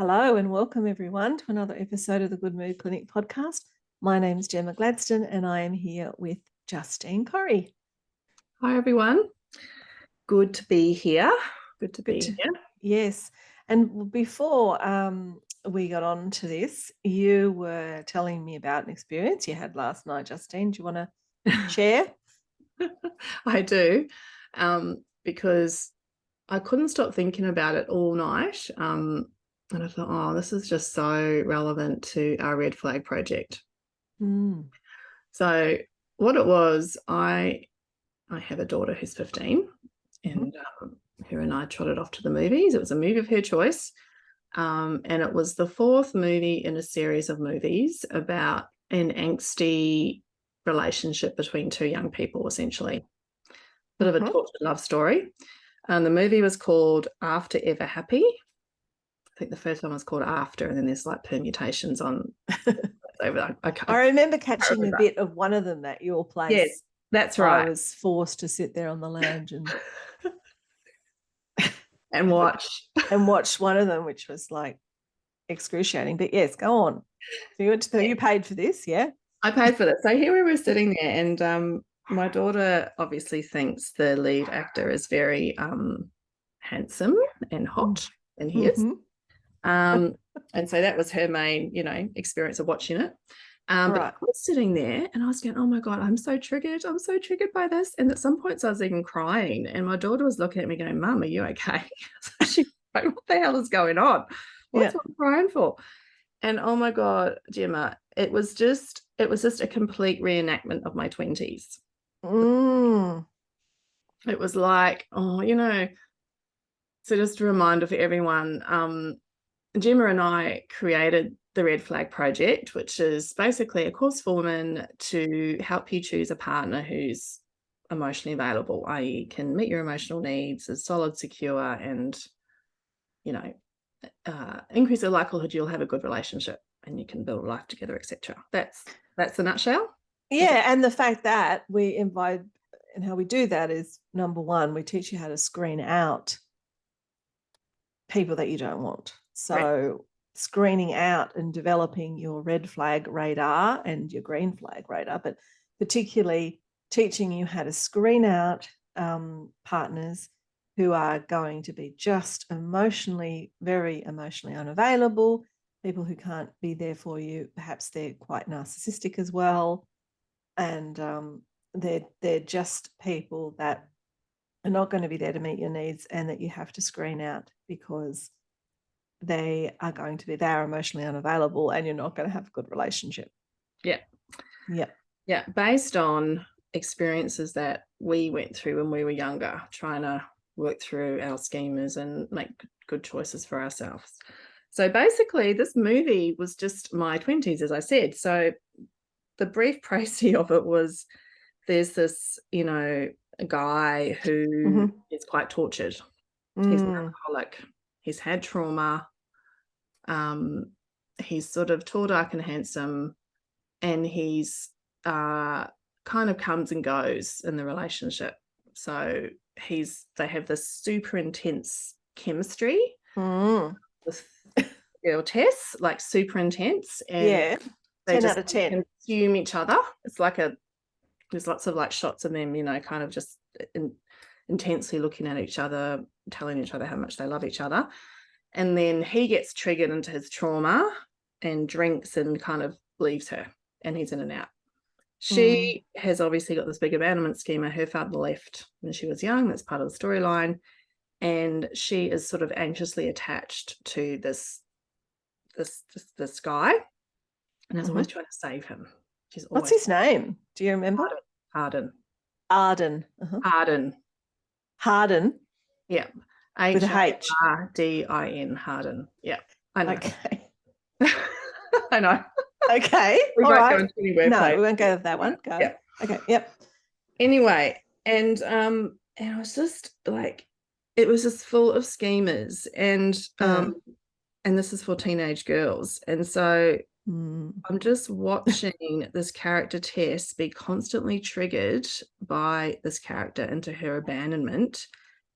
Hello and welcome everyone to another episode of the Good Mood Clinic podcast. My name is Gemma Gladstone and I am here with Justine Corrie. Hi everyone. Good to be here. Good to be here. Yes. And before we got on to this, you were telling me about an experience you had last night, Justine. Do you want to share? I do, because I couldn't stop thinking about it all night. And I thought, oh, this is just so relevant to our red flag project. So what it was, I have a daughter who's 15, and her and I trotted off to the movies. It was a movie of her choice. And it was the fourth movie in a series of movies about an angsty relationship between two young people, essentially. Bit of a tortured love story. The movie was called After Ever Happy. I think the first one was called After, and then there's like permutations on over. I remember catching a bit of one of them at your place. Yes, that's right. I was forced to sit there on the lounge and watch one of them, which was like excruciating. But yes, go on. So you paid for this, yeah? I paid for this. So here we were sitting there, and my daughter obviously thinks the lead actor is very handsome and hot, and he is. And so that was her main, experience of watching it. But I was sitting there and I was going, oh my God, I'm so triggered. I'm so triggered by this. And at some points I was even crying, and my daughter was looking at me going, Mum, are you okay? So she's like, what the hell is going on? What's what I'm crying for? And oh my God, Gemma, it was just a complete reenactment of my 20s. It was like, so just a reminder for everyone, Gemma and I created the Red Flag Project, which is basically a course for women to help you choose a partner who's emotionally available, i.e. can meet your emotional needs, is solid, secure, and, increase the likelihood you'll have a good relationship and you can build a life together, etc. That's the nutshell. Yeah, and the fact that we invite, and how we do that is, number one, we teach you how to screen out people that you don't want. So screening out and developing your red flag radar and your green flag radar, but particularly teaching you how to screen out partners who are going to be just very emotionally unavailable, people who can't be there for you. Perhaps they're quite narcissistic as well. And they're just people that are not going to be there to meet your needs, and that you have to screen out because they are emotionally unavailable and you're not going to have a good relationship. Yeah, based on experiences that we went through when we were younger, trying to work through our schemas and make good choices for ourselves. So basically this movie was just my 20s, as I said. So the brief précis of it was, there's this, a guy who is quite tortured. He's an alcoholic. He's had trauma. He's sort of tall, dark, and handsome, and he's kind of comes and goes in the relationship. So they have this super intense chemistry with girl Tess, like super intense, and they 10 just out of 10 consume each other. It's like there's lots of like shots of them, kind of just intensely looking at each other, telling each other how much they love each other. And then he gets triggered into his trauma and drinks and kind of leaves her, and he's in and out. She has obviously got this big abandonment schema. Her father left when she was young. That's part of the storyline. And she is sort of anxiously attached to this guy, and is always trying to save him. What's his name? Do you remember? Arden. Arden. Harden. Yeah. With a H. Hardin. Harden. Yeah. I know. Okay. I know. Okay. We all won't right. go into anywhere. No, we won't go with that one. Go. Yeah. Okay. Yep. Anyway, and it was just like, it was just full of schemas, and this is for teenage girls. And so I'm just watching this character Tess be constantly triggered by this character into her abandonment,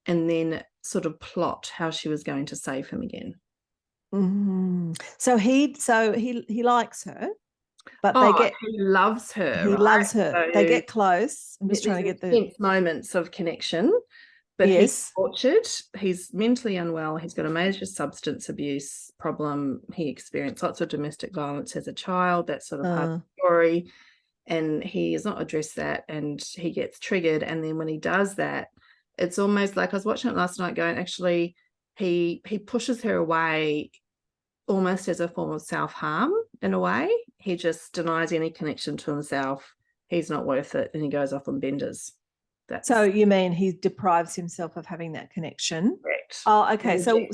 and then sort of plot how she was going to save him again. So he likes her, but he loves her. He right? loves her. So they get close. I'm just trying to get the intense moments of connection. But yes. he's tortured. He's mentally unwell. He's got a major substance abuse problem. He experienced lots of domestic violence as a child. That's sort of part of the story. And he has not addressed that, and he gets triggered. And then when he does that, it's almost like I was watching it last night going, actually, he pushes her away almost as a form of self-harm in a way. He just denies any connection to himself. He's not worth it. And he goes off on benders. So you mean he deprives himself of having that connection? Correct. Oh, okay. So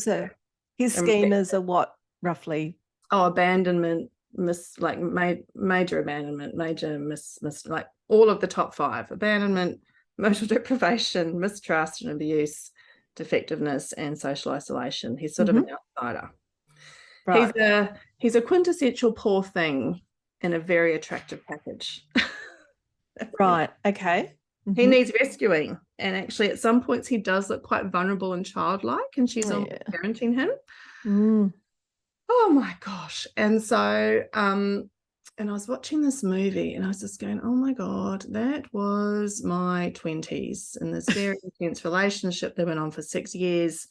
his schemas are what roughly? Oh, abandonment, major abandonment, like all of the top 5: abandonment, emotional deprivation, mistrust and abuse, defectiveness, and social isolation. He's sort of an outsider. Right. He's a quintessential poor thing in a very attractive package. Right. Okay. He needs rescuing, and actually at some points he does look quite vulnerable and childlike, and she's almost parenting him. Oh my gosh. And so and I was watching this movie and I was just going, oh my God, that was my 20s, and this very intense relationship that went on for 6 years,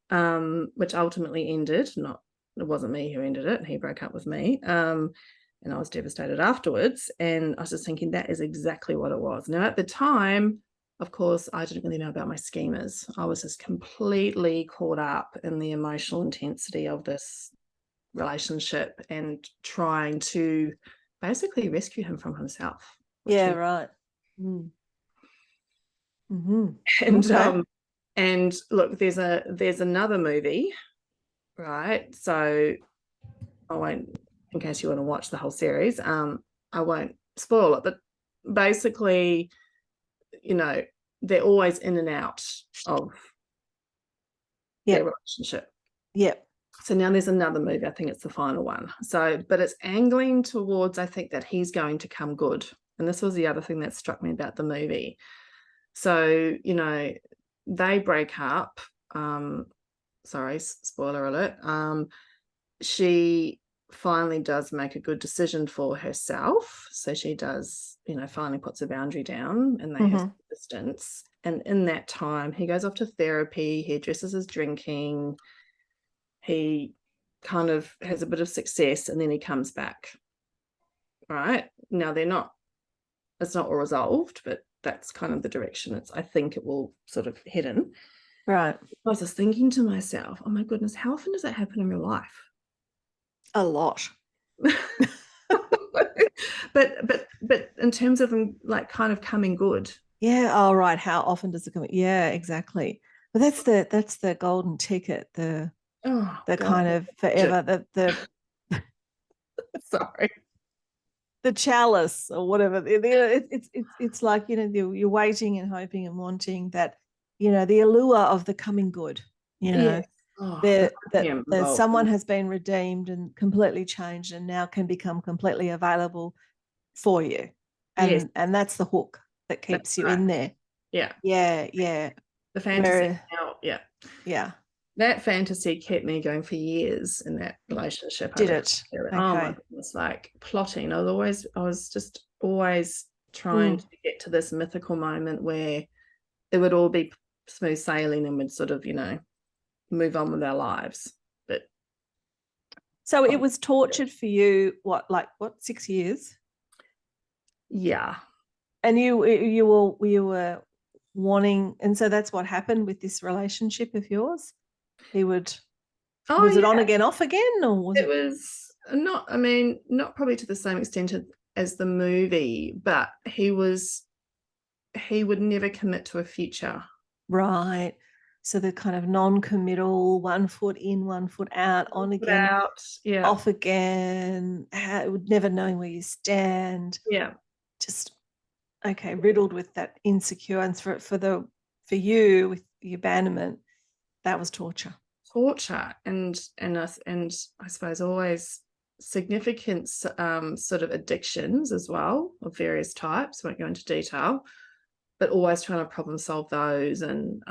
which ultimately ended. It wasn't me who ended it. He broke up with me. And I was devastated afterwards. And I was just thinking that is exactly what it was. Now, at the time, of course, I didn't really know about my schemas. I was just completely caught up in the emotional intensity of this relationship and trying to basically rescue him from himself. Yeah, right. And look, there's another movie, right? So I won't, in case you want to watch the whole series, I won't spoil it, but basically, they're always in and out of their relationship. Yep. So now there's another movie. I think it's the final one. So, but it's angling towards, I think, that he's going to come good. And this was the other thing that struck me about the movie. So, they break up. Sorry, spoiler alert. She finally does make a good decision for herself. So she does, finally puts a boundary down, and they have some distance. And in that time, he goes off to therapy. He addresses his drinking. He kind of has a bit of success, and then he comes back. Right now, it's not all resolved, but that's kind of the direction I think it will sort of head in. Right. I was just thinking to myself, oh my goodness, how often does that happen in real life? A lot. but in terms of them like kind of coming good. Yeah. Oh, right. How often does it come? Yeah, exactly. But that's the golden ticket, the kind of forever, the sorry. The chalice or whatever. It's like, you're waiting and hoping and wanting that, the allure of the coming good, Yes. that someone has been redeemed and completely changed and now can become completely available for you. And that's the hook that keeps you in there. Yeah. Yeah. The fantasy now, yeah. That fantasy kept me going for years in that relationship. Did it? Okay. Oh my goodness, like plotting. I was just always trying to get to this mythical moment where it would all be smooth sailing and we'd sort of, move on with our lives. But so it was tortured for you, what 6 years? Yeah. And you were wanting, and so that's what happened with this relationship of yours. He would was it on again, off again, or was it was not, not probably to the same extent as the movie, but he would never commit to a future. Right. So the kind of non-committal, 1 foot in, 1 foot out, on again, off again, never knowing where you stand. Yeah. Just riddled with that insecure, and for you with the abandonment, that was torture. And I suppose always significant sort of addictions as well of various types. Won't go into detail, but always trying to problem solve those. And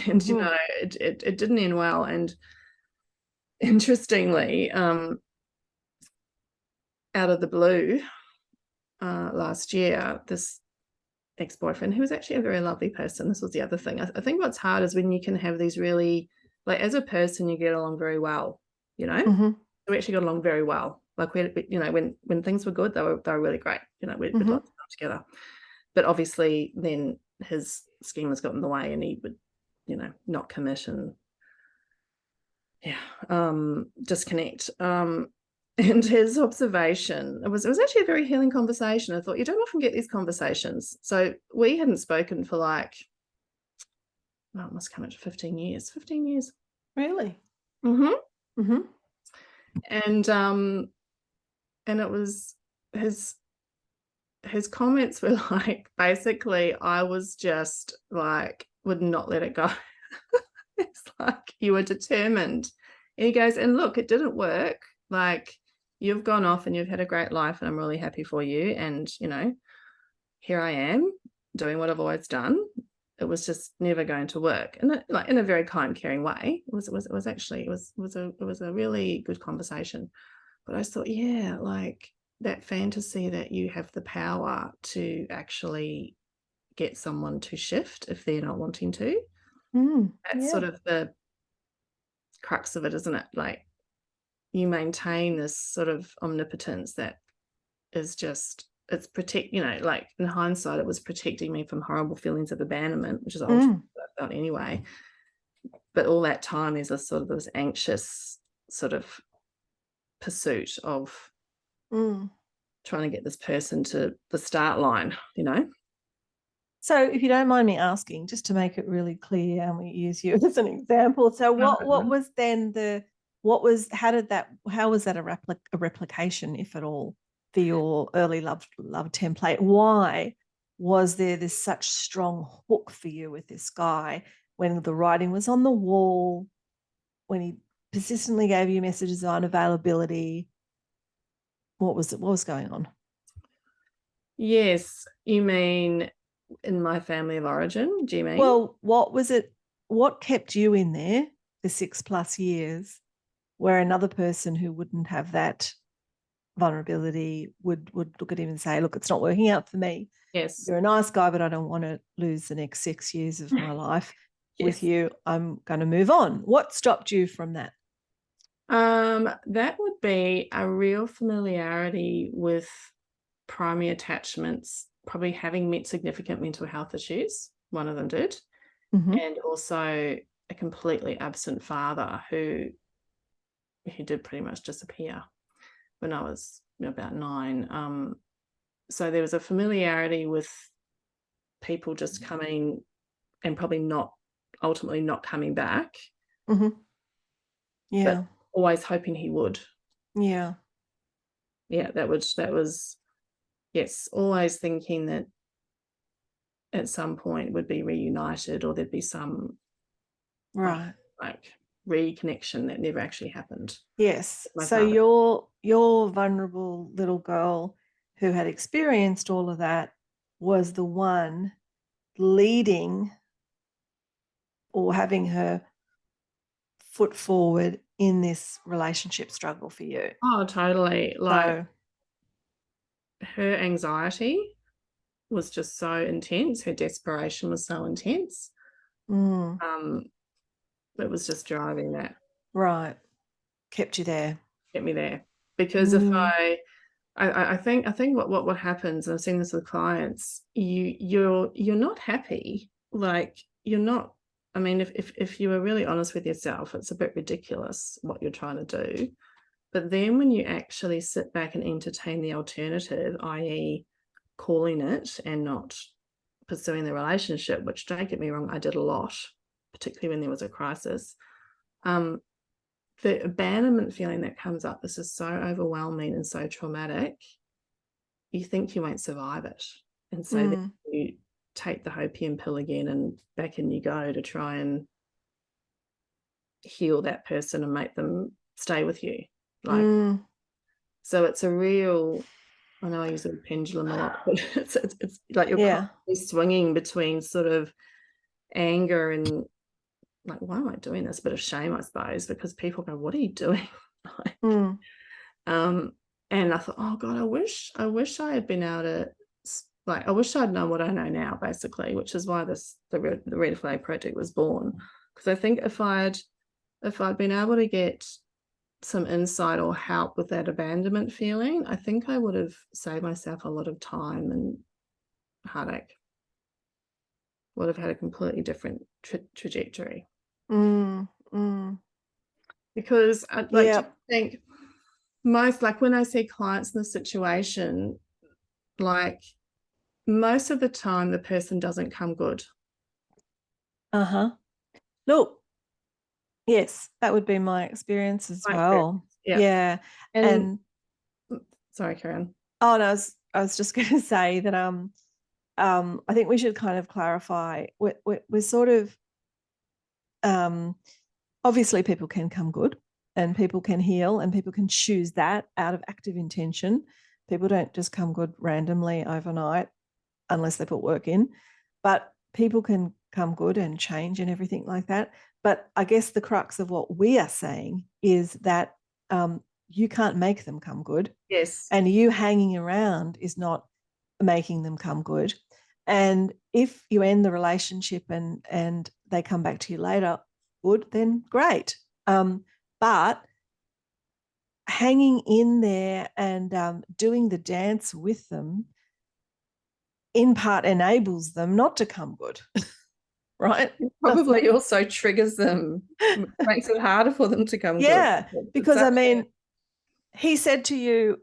And you know, it didn't end well. And interestingly, out of the blue, last year, this ex-boyfriend, who was actually a very lovely person, this was the other thing. I think what's hard is when you can have these really, like, as a person, you get along very well, you know. We actually got along very well. Like, we, you know, when things were good, they were really great. You know, we'd lots of time together. But obviously, then his schemas got in the way, and he would, you know, not commit and disconnect. And his observation, it was actually a very healing conversation. I thought, you don't often get these conversations. So we hadn't spoken for like, well, it must come up to 15 years. 15 years. Really? And it was his comments were like, basically, I was just like, would not let it go. It's like, you were determined. And he goes, and look, it didn't work. Like, you've gone off and you've had a great life, and I'm really happy for you. And, you know, here I am doing what I've always done. It was just never going to work. And like, in a very kind, caring way. It was a really good conversation. But I just thought, yeah, like, that fantasy that you have the power to actually get someone to shift if they're not wanting to. That's sort of the crux of it, isn't it? Like, you maintain this sort of omnipotence that is just, it's you know, like, in hindsight, it was protecting me from horrible feelings of abandonment, which is ultimately what I felt anyway. But all that time is a sort of this anxious sort of pursuit of trying to get this person to the start line, you know. So if you don't mind me asking, just to make it really clear, and we use you as an example, so what was then how was that a replication, if at all, for your early love template? Why was there this such strong hook for you with this guy when the writing was on the wall, when he persistently gave you messages of unavailability? What was going on? Yes, you mean in my family of origin, do you mean? Well, what kept you in there for 6+ years, where another person who wouldn't have that vulnerability would look at him and say, look, it's not working out for me. Yes. You're a nice guy, but I don't want to lose the next 6 years of my life with you. I'm going to move on. What stopped you from that? That would be a real familiarity with primary attachments, probably having met significant mental health issues. One of them did. And also a completely absent father who did pretty much disappear when I was about 9. So there was a familiarity with people just coming and probably ultimately not coming back. Yeah. But always hoping he would. Yeah. Yeah, that was yes, always thinking that at some point would be reunited, or there'd be some like reconnection that never actually happened. Yes. So your vulnerable little girl who had experienced all of that was the one leading or having her foot forward in this relationship struggle for you. Oh, totally. Like, her anxiety was just so intense. Her desperation was so intense. It was just driving that. Right. Kept you there. Kept me there. Because if I think what happens, and I've seen this with clients, you're not happy. Like, you're not. I mean, if you were really honest with yourself, it's a bit ridiculous what you're trying to do. But then when you actually sit back and entertain the alternative, i.e., calling it and not pursuing the relationship, which, don't get me wrong, I did a lot, particularly when there was a crisis. The abandonment feeling that comes up is just so overwhelming and so traumatic. You think you won't survive it. And so then you take the hopium pill again, and back in you go to try and heal that person and make them stay with you. Like, so it's a real, I know I use the pendulum a lot, but it's like you're constantly swinging between sort of anger and like, why am I doing this? A bit of shame, I suppose, because people go, what are you doing? Like, and I thought, oh God, I wish I had been able to, like, I wish I'd known what I know now, basically, which is why the Red Flag Project was born. Because I think if I'd been able to get some insight or help with that abandonment feeling, I think I would have saved myself a lot of time and heartache. Would have had a completely different trajectory. Because I'd like to think most, like when I see clients in this situation, like most of the time the person doesn't come good. Look, yes, that would be my experience as well. Yeah. And sorry, Karen. Oh, no, I was just going to say that I think we should kind of clarify. We're sort of obviously people can come good and people can heal and people can choose that out of active intention. People don't just come good randomly overnight unless they put work in, but people can come good and change and everything like that. But I guess the crux of what we are saying is that you can't make them come good. Yes. And you hanging around is not making them come good. And if you end the relationship and they come back to you later, good, then great. But hanging in there and doing the dance with them in part enables them not to come good. Right? It probably also triggers them, makes it harder for them to come good. Yeah, because I mean, he said to you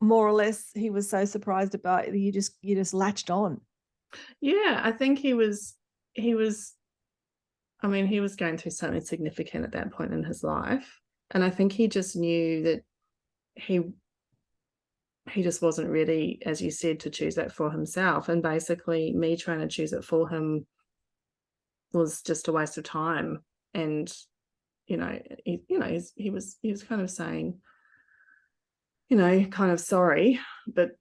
more or less he was so surprised about it, you just latched on. Yeah, I think he was I mean, he was going through something significant at that point in his life. And I think he just knew that he just wasn't ready, as you said, to choose that for himself. And basically me trying to choose it for him was just a waste of time. And, he was kind of saying, kind of sorry, but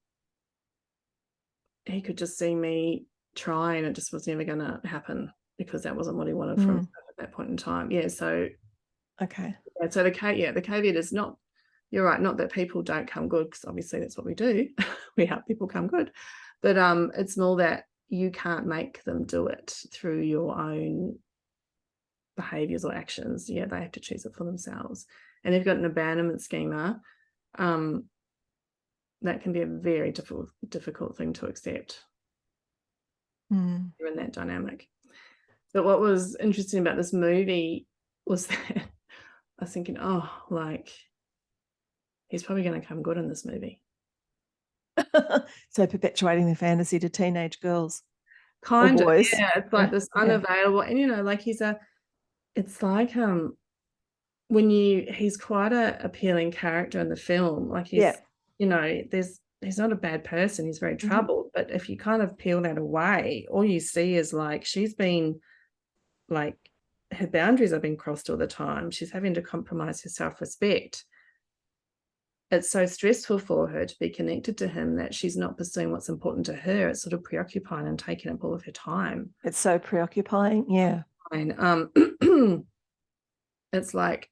he could just see me try and it just was never going to happen because that wasn't what he wanted from himself at that point in time. Yeah. So, okay. Yeah, so the caveat is not, you're right, not that people don't come good, because obviously that's what we do. We help people come good. But it's more that you can't make them do it through your own behaviors or actions. Yeah, they have to choose it for themselves. And if you've got an abandonment schema, that can be a very difficult thing to accept. You're in that dynamic. But what was interesting about this movie was that I was thinking, oh, like, he's probably going to come good in this movie. So perpetuating the fantasy to teenage girls. Kind of, boys. yeah. It's like this unavailable, and like it's like he's quite a appealing character in the film. Like he's not a bad person. He's very troubled. But if you kind of peel that away, all you see is like she's been like her boundaries are being crossed all the time. She's having to compromise her self-respect. It's so stressful for her to be connected to him that she's not pursuing what's important to her. It's sort of preoccupying and taking up all of her time. It's so preoccupying. Yeah. And it's like,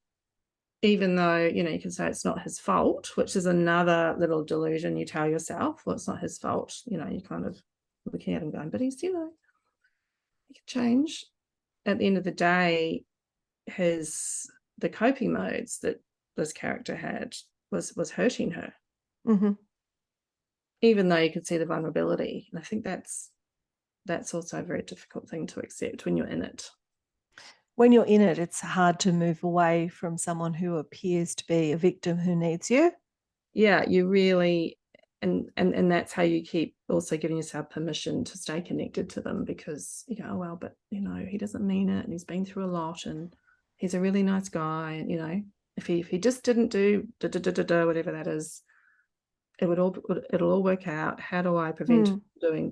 even though, you can say it's not his fault, which is another little delusion you tell yourself, well, it's not his fault. You're kind of looking at him going, but he's, he can change. At the end of the day, the coping modes that this character had was hurting her. Even though you could see the vulnerability. And I think that's also a very difficult thing to accept when you're in it. When you're in it, it's hard to move away from someone who appears to be a victim who needs you. Yeah, you really, and that's how you keep also giving yourself permission to stay connected to them, because you go, oh, well, but he doesn't mean it, and he's been through a lot, and he's a really nice guy, and if he just didn't do whatever that is, it'll all work out. How do I prevent doing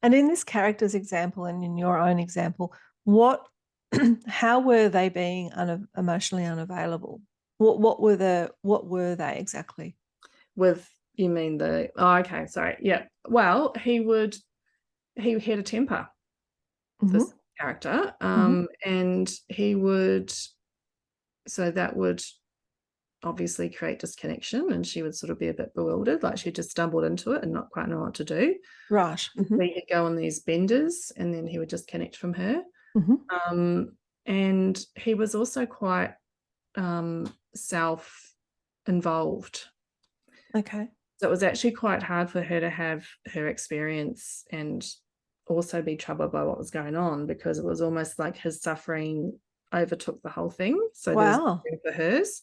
And in this character's example and in your own example, how were they being emotionally unavailable? What were they exactly? You mean okay, sorry. Yeah. Well, he had a temper. character. And he would, so that would obviously create disconnection, and she would sort of be a bit bewildered, like she just stumbled into it and not quite know what to do. Right. He'd go on these benders and then he would disconnect from her. And he was also quite self-involved. Okay. So it was actually quite hard for her to have her experience and also be troubled by what was going on, because it was almost like his suffering overtook the whole thing. So there was nothing for hers.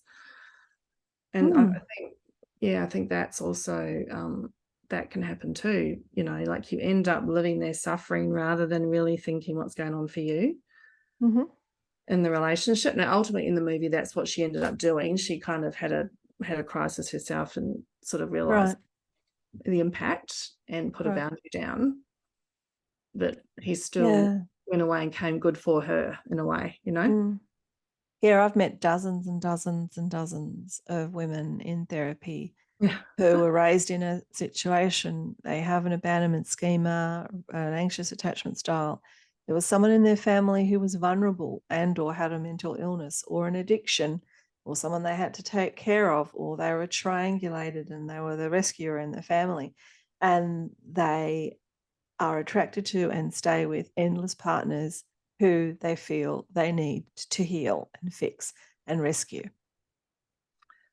And I think that's also that can happen too. You know, like you end up living their suffering rather than really thinking what's going on for you in the relationship. Now, ultimately in the movie, that's what she ended up doing. She kind of had a crisis herself and sort of realized the impact and put a boundary down. But he still went away and came good for her in a way, you know. Yeah, I've met dozens and dozens and dozens of women in therapy who were raised in a situation, they have an abandonment schema, an anxious attachment style. There was someone in their family who was vulnerable and or had a mental illness or an addiction, or someone they had to take care of, or they were triangulated and they were the rescuer in the family. And they are attracted to and stay with endless partners who they feel they need to heal and fix and rescue.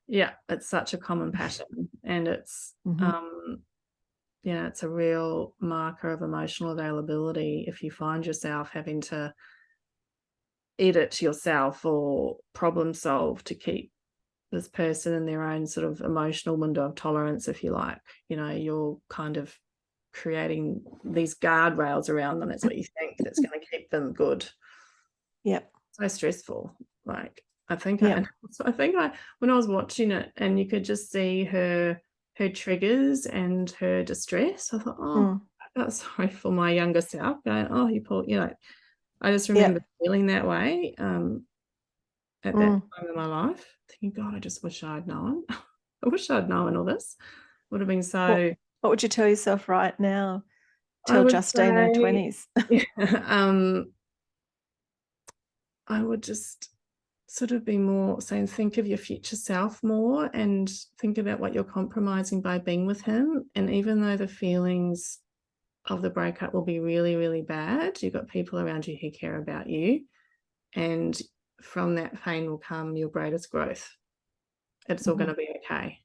Yeah, it's such a common pattern, and it's it's a real marker of emotional availability if you find yourself having to edit yourself or problem solve to keep this person in their own sort of emotional window of tolerance, if you like. You know, you're kind of creating these guardrails around them. That's what you think that's going to keep them good. Yep. So stressful. Like I think when I was watching it and you could just see her triggers and her distress, I thought, I felt sorry for my younger self, going, oh, you poor, you know. I just remember feeling that way at that time in my life, thinking, God, I just wish I'd known. I wish I'd known all this. Would have been so. What would you tell yourself right now? Tell Justine in her 20s. I would just sort of be more saying, think of your future self more and think about what you're compromising by being with him. And even though the feelings of the breakup will be really, really bad, you've got people around you who care about you. And from that pain will come your greatest growth. It's all going to be okay.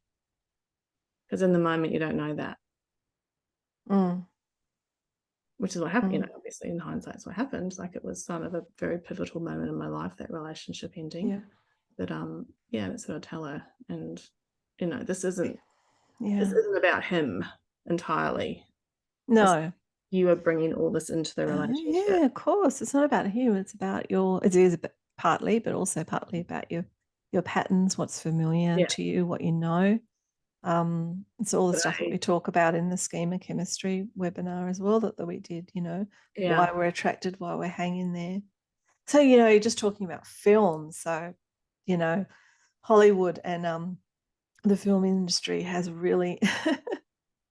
Because in the moment, you don't know that. Which is what happened, you know, obviously in hindsight, it's what happened. Like it was kind of a very pivotal moment in my life, that relationship ending. Yeah. But that's what I tell her. And, you know, this isn't about him entirely. No. You are bringing all this into the relationship. Yeah, of course. It's not about him. It's about it is partly, but also partly about your patterns, what's familiar to you, what you know. It's all the stuff that we talk about in the schema chemistry webinar as well that we did, you know, why we're attracted, why we're hanging there. So, you know, you're just talking about film. So, you know, Hollywood and the film industry has really,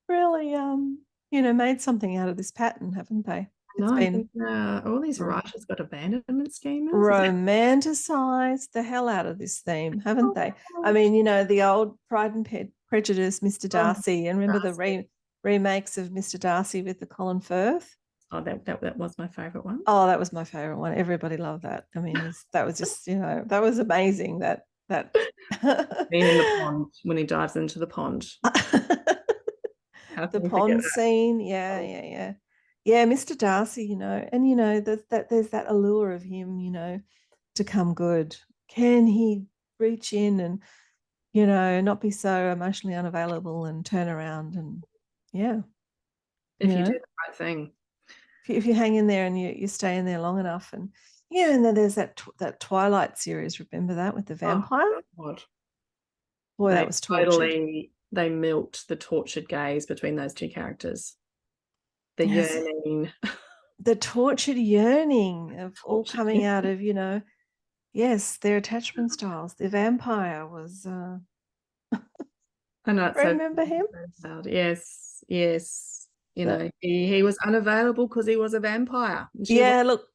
really, you know, made something out of this pattern, haven't they? No, I think all these writers got abandonment schemas. Romanticized the hell out of this theme, haven't they? I mean, you know, the old Pride and Prejudice, Mr. Darcy, and remember the remakes of Mr. Darcy with the Colin Firth? Oh, that was my favorite one. Oh, that was my favorite one. Everybody loved that. I mean, that was just, you know, that was amazing. That being in the pond when he dives into the pond. The pond scene, yeah, Mr. Darcy, you know, and you know, there's that allure of him, you know, to come good. Can he reach in and, you know, not be so emotionally unavailable and turn around and if you do the right thing. If you hang in there and you stay in there long enough, and and then there's that Twilight series. Remember that with the vampire? Oh, God. Boy, that was tortured. They milked the tortured gaze between those two characters. The yearning. The tortured yearning of all coming out of, you know, their attachment styles. The vampire was I know. Remember him? Yes. You know, he was unavailable because he was a vampire. Yeah, look,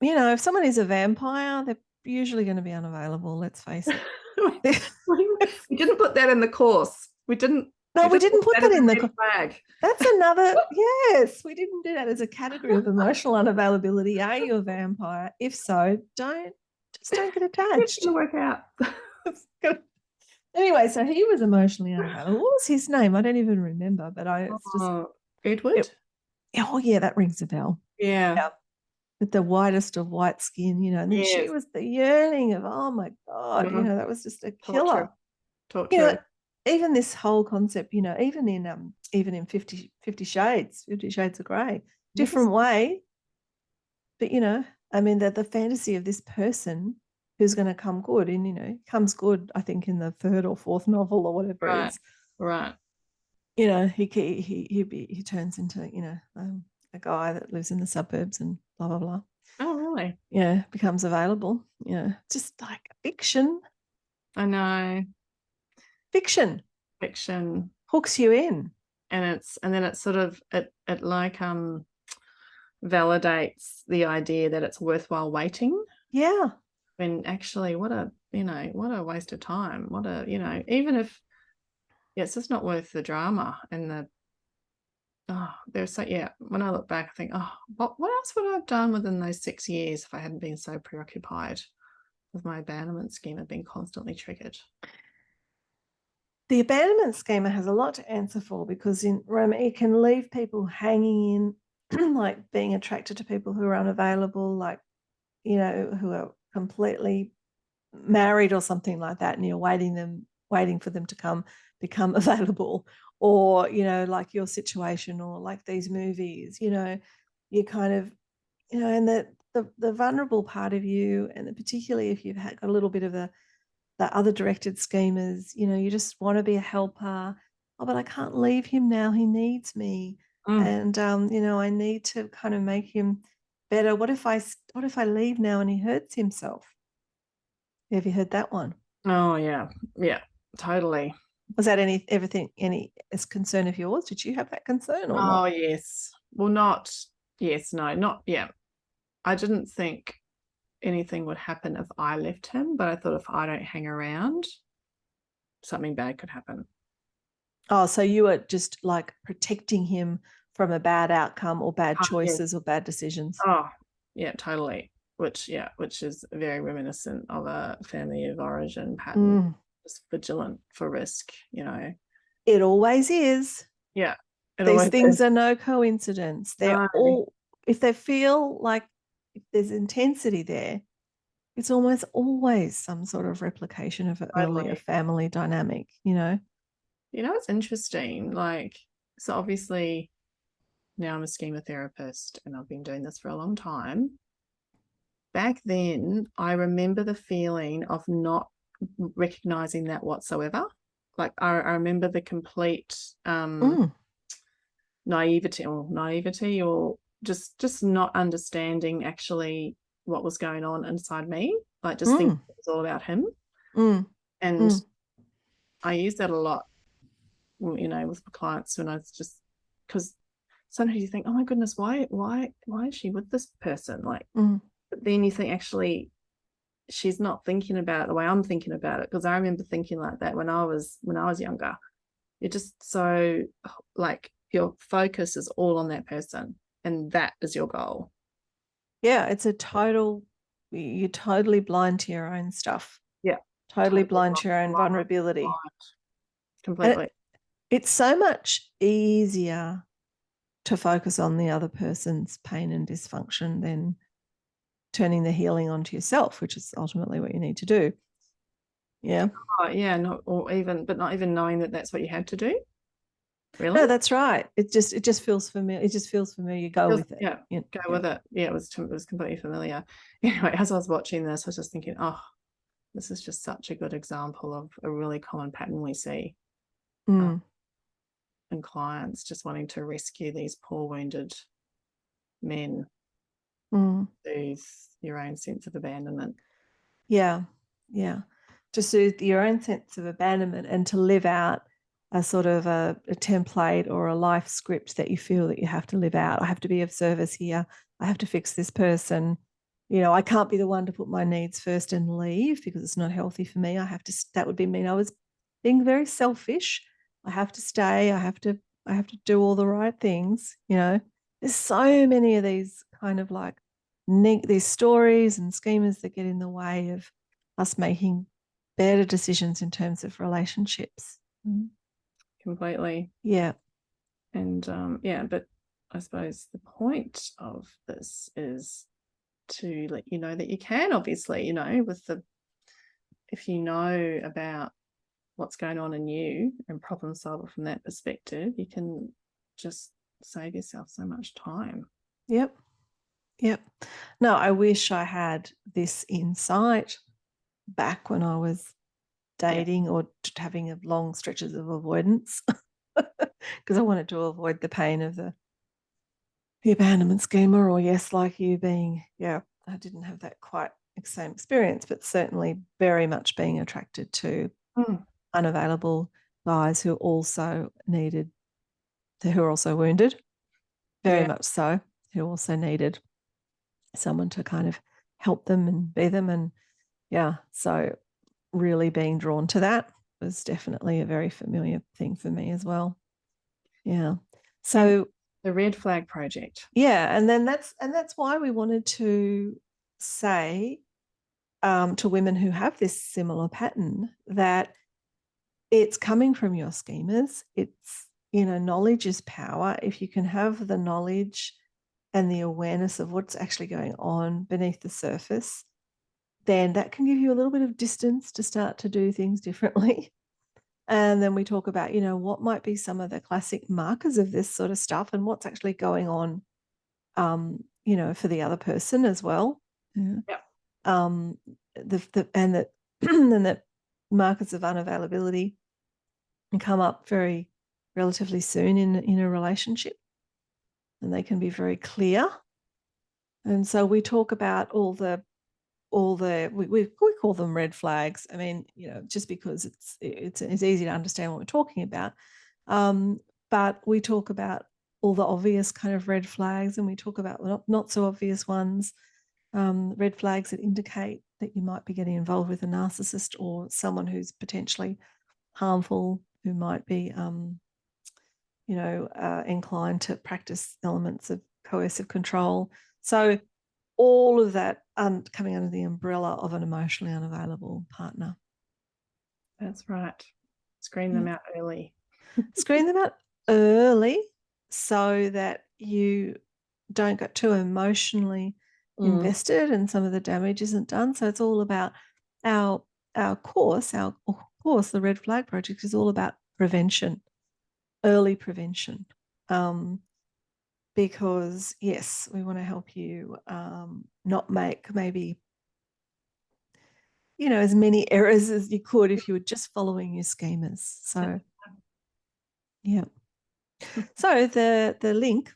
you know, if someone is a vampire, they're usually going to be unavailable, let's face it. We didn't put that in the course. We didn't. No, we didn't put that in the flag. That's another, yes, we didn't do that as a category of emotional unavailability. Are you a vampire? If so, don't get attached. It's going to work out. Anyway, so he was emotionally unavailable. What was his name? I don't even remember, but Edward? Oh, yeah, that rings a bell. Yeah. With the whitest of white skin, you know, and then yes. she was the yearning of, oh my God, you know, that was just a killer. Torture. You know, even this whole concept, you know, even in 50 Shades of Grey, different way. But, you know, I mean, the fantasy of this person who's going to come good, and, you know, comes good, I think, in the third or fourth novel or whatever it is. Right. You know, he turns into, you know, a guy that lives in the suburbs and blah, blah, blah. Oh, really? Yeah, becomes available. Yeah, just like fiction. I know. Fiction hooks you in, and then it sort of it like validates the idea that it's worthwhile waiting. Yeah. When actually, what a waste of time. What a, you know, even if it's just not worth the drama and the there's so, yeah, when I look back I think, what else would I have done within those 6 years if I hadn't been so preoccupied with my abandonment schema being constantly triggered. The abandonment schema has a lot to answer for, because in Roma it can leave people hanging in, like being attracted to people who are unavailable, like, you know, who are completely married or something like that, and you're waiting for them to become available, or, you know, like your situation, or like these movies, you know, you kind of, you know, and the vulnerable part of you, and particularly if you've got a little bit of the other directed schemas, you know, you just want to be a helper. Oh, but I can't leave him now. He needs me. And, you know, I need to kind of make him better. What if I leave now and he hurts himself? Have you heard that one? Oh, yeah. Yeah, totally. Was that any concern of yours? Did you have that concern or not? Oh, yes. Well, not yeah. I didn't think anything would happen if I left him, but I thought if I don't hang around, something bad could happen. Oh, so you were just like protecting him from a bad outcome or bad choices or bad decisions. Oh, yeah, totally. Which is very reminiscent of a family of origin pattern. Just vigilant for risk, you know. It always is. Yeah. These things are no coincidence. They're all, if they feel like, if there's intensity there, it's almost always some sort of replication of an earlier family dynamic, you know. You know, it's interesting. Like, so obviously now I'm a schema therapist and I've been doing this for a long time. Back then, I remember the feeling of not recognizing that whatsoever. Like, I remember the complete naivety or just not understanding actually what was going on inside me. Like, just thinking it was all about him. And I use that a lot, you know, with clients, when I was just, because sometimes you think, oh my goodness, why is she with this person? Like, but then you think, actually, she's not thinking about it the way I'm thinking about it. Because I remember thinking like that when I was younger. You're just so, like, your focus is all on that person, and that is your goal. Yeah, it's you're totally blind to your own stuff. Yeah, totally blind to your own vulnerability. Completely. It's so much easier to focus on the other person's pain and dysfunction than turning the healing onto yourself, which is ultimately what you need to do. Yeah. Oh, yeah. Not even knowing that that's what you had to do. Really? No, that's right. It just feels familiar. It just feels familiar. You go with it. Yeah. Go with it. Yeah, it was completely familiar. Anyway, as I was watching this, I was just thinking, oh, this is just such a good example of a really common pattern we see in clients, just wanting to rescue these poor wounded men, soothe your own sense of abandonment. Yeah. To soothe your own sense of abandonment and to live out a sort of a template or a life script that you feel that you have to live out. I have to be of service here. I have to fix this person. I can't be the one to put my needs first and leave because it's not healthy for me. That would mean I was being very selfish. I have to stay. I have to do all the right things. There's so many of these kind of like these stories and schemas that get in the way of us making better decisions in terms of relationships. Completely. Yeah. And but I suppose the point of this is to let you know that you can, obviously, if you know about what's going on in you and problem solve it from that perspective, you can just save yourself so much time. Yep. No, I wish I had this insight back when I was dating or having long stretches of avoidance because I wanted to avoid the pain of the abandonment schema, or yes, like you being, I didn't have that quite same experience, but certainly very much being attracted to unavailable guys who also who are also wounded, very much so, who also needed someone to kind of help them and be them. And so really being drawn to that was definitely a very familiar thing for me as well. Yeah. So the Red Flag Project. Yeah, and then that's why we wanted to say to women who have this similar pattern that it's coming from your schemas. It's, knowledge is power. If you can have the knowledge and the awareness of what's actually going on beneath the surface, then that can give you a little bit of distance to start to do things differently. And then we talk about, what might be some of the classic markers of this sort of stuff and what's actually going on, for the other person as well. Yeah. And that and that markers of unavailability can come up very relatively soon in a relationship, and they can be very clear. And so we talk about all the we call them red flags. I mean, just because it's easy to understand what we're talking about. But we talk about all the obvious kind of red flags, and we talk about not so obvious ones, red flags that indicate that you might be getting involved with a narcissist or someone who's potentially harmful, who might be, inclined to practice elements of coercive control. So all of that coming under the umbrella of an emotionally unavailable partner. That's right. Screen them out early. Screen them out early so that you don't get too emotionally invested and some of the damage isn't done. So it's all about our course, the Red Flag Project is all about prevention, early prevention. Because yes, we want to help you not make maybe as many errors as you could if you were just following your schemas. So yeah. So the link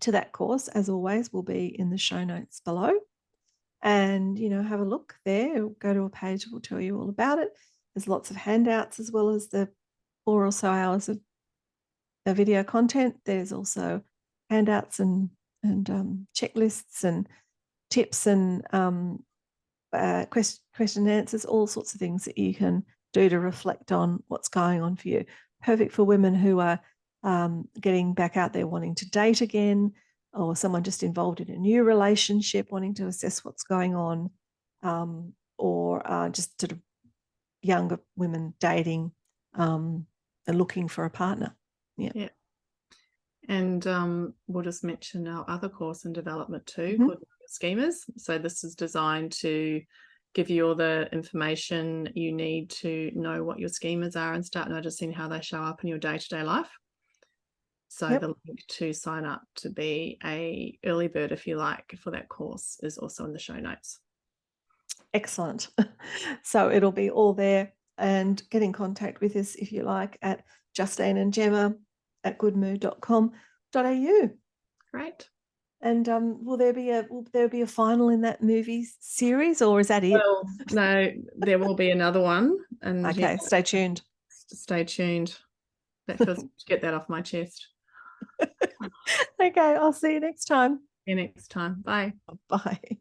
to that course, as always, will be in the show notes below. And have a look there. Go to a page that will tell you all about it. There's lots of handouts as well as the 4 or so hours of the video content. There's also handouts and checklists and tips and question and answers, all sorts of things that you can do to reflect on what's going on for you. Perfect for women who are getting back out there wanting to date again, or someone just involved in a new relationship wanting to assess what's going on, or just sort of younger women dating and looking for a partner. Yeah. And we'll just mention our other course in development too, called Schemas. So this is designed to give you all the information you need to know what your schemas are and start noticing how they show up in your day-to-day life. So the link to sign up to be a early bird, if you like, for that course is also in the show notes. Excellent. So it'll be all there, and get in contact with us if you like at Justine and Gemma at goodmood.com.au. Great. And will there be a final in that movie series, or is that it? Well, no, there will be another one. And okay, stay tuned. Stay tuned. That feels to get that off my chest. Okay, I'll see you next time. See you next time. Bye. Bye.